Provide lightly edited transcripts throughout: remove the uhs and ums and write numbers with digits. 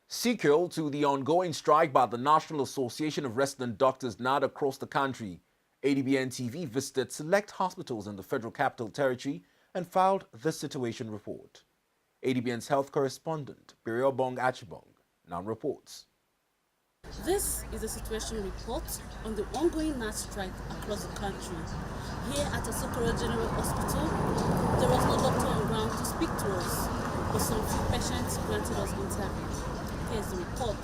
Sequel to the ongoing strike by the National Association of Resident Doctors Nard across the country, ADBN-TV visited select hospitals in the Federal Capital Territory and filed this situation report. ADBN's health correspondent, Bong Achibong, now reports. This is a situation report on the ongoing Nard strike across the country. Here at Asokoro General Hospital, there was no doctor on ground to speak to us, but some few patients granted us interview. Here's the report.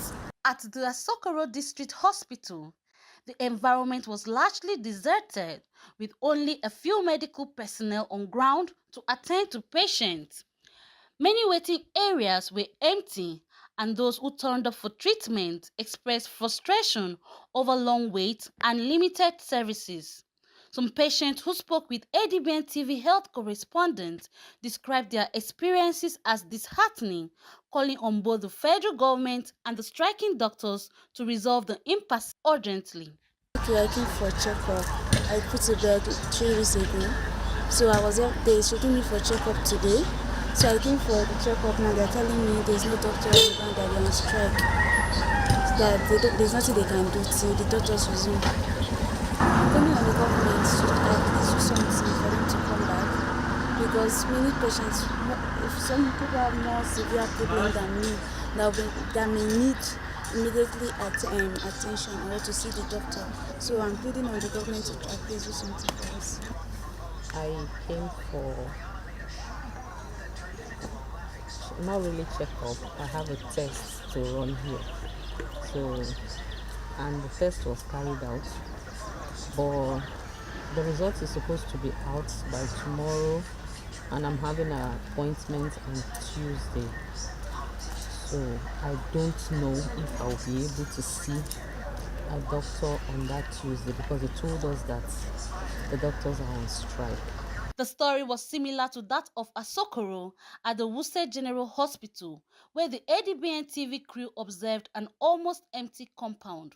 At the Asokoro District Hospital, the environment was largely deserted, with only a few medical personnel on ground to attend to patients. Many waiting areas were empty, and those who turned up for treatment expressed frustration over long waits and limited services. Some patients who spoke with ADBN TV health correspondents described their experiences as disheartening, calling on both the federal government and the striking doctors to resolve the impasse urgently. I came for a checkup. I put to bed 3 weeks ago. So they taking me for checkup today. So I came for the checkup now. They're telling me there's no doctor on the ground, that they're on strike. There's nothing they can do till the doctors resume. I'm calling on the government to at least do something for them to come back. Because many patients, if some people have more severe problems than me, that may need immediately attention or to see the doctor. So I'm pleading on the government to at least do something for us. I came for not really check up. I have a test to run here. And the test was carried out, but the result is supposed to be out by tomorrow, and I'm having an appointment on Tuesday. So I don't know if I'll be able to see a doctor on that Tuesday because they told us that the doctors are on strike. The story was similar to that of Asokoro at the Wuse General Hospital, where the ADBN TV crew observed an almost empty compound.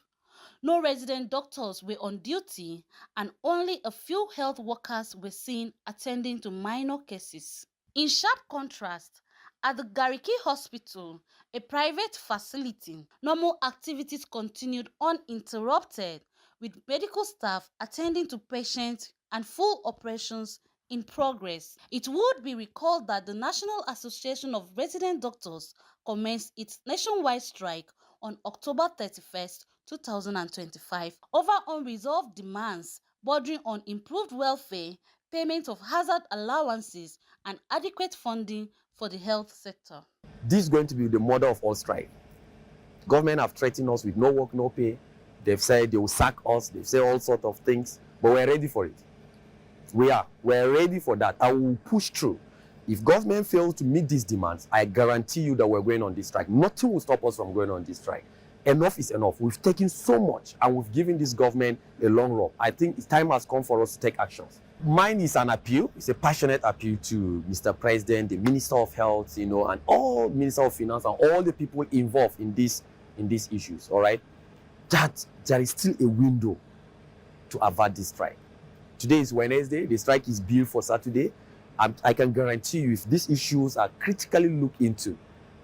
No resident doctors were on duty, and only a few health workers were seen attending to minor cases. In sharp contrast, at the Gariki Hospital, a private facility, normal activities continued uninterrupted, with medical staff attending to patients and full operations in progress. It would be recalled that the National Association of Resident Doctors commenced its nationwide strike on October 31st, 2025 over unresolved demands bordering on improved welfare, payment of hazard allowances, and adequate funding for the health sector. This is going to be the mother of all strike. Government have threatened us with no work, no pay. They've said they will sack us. They've said all sorts of things, but we're ready for it. We're ready for that. I will push through. If government fails to meet these demands, I guarantee you that we're going on this strike. Nothing will stop us from going on this strike. Enough is enough. We've taken so much and we've given this government a long rope. I think time has come for us to take actions. Mine is an appeal. It's a passionate appeal to Mr. President, the Minister of Health, and all Minister of Finance and all the people involved in these issues, all right? That there is still a window to avert this strike. Today is Wednesday. The strike is billed for Saturday. I can guarantee you if these issues are critically looked into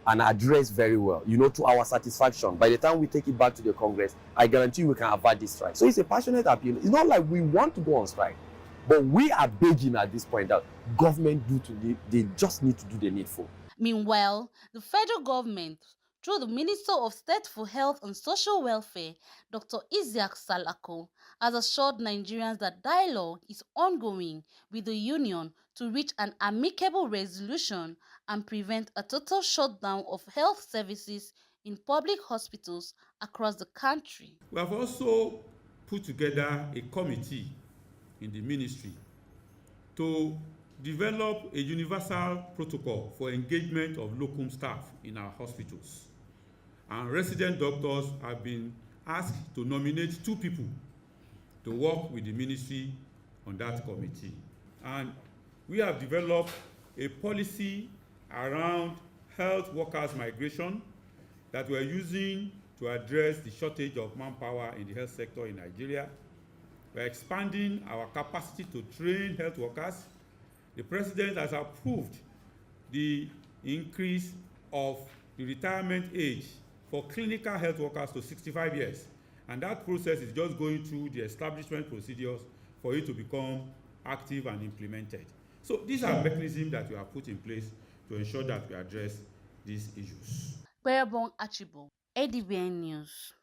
and addressed very well, to our satisfaction, by the time we take it back to the Congress, I guarantee you we can avert this strike. So it's a passionate appeal. It's not like we want to go on strike, but we are begging at this point that government they just need to do the needful. Meanwhile, the federal government, through the Minister of State for Health and Social Welfare, Dr. Isiaq Salako, has assured Nigerians that dialogue is ongoing with the union to reach an amicable resolution and prevent a total shutdown of health services in public hospitals across the country. We have also put together a committee in the ministry to develop a universal protocol for engagement of locum staff in our hospitals. And resident doctors have been asked to nominate 2 people to work with the ministry on that committee. And we have developed a policy around health workers migration that we're using to address the shortage of manpower in the health sector in Nigeria. We're expanding our capacity to train health workers. The President has approved the increase of the retirement age for clinical health workers to 65 years. And that process is just going through the establishment procedures for it to become active and implemented. So these are mechanisms that we have put in place to ensure that we address these issues. Berebong Achibo, ADBN News.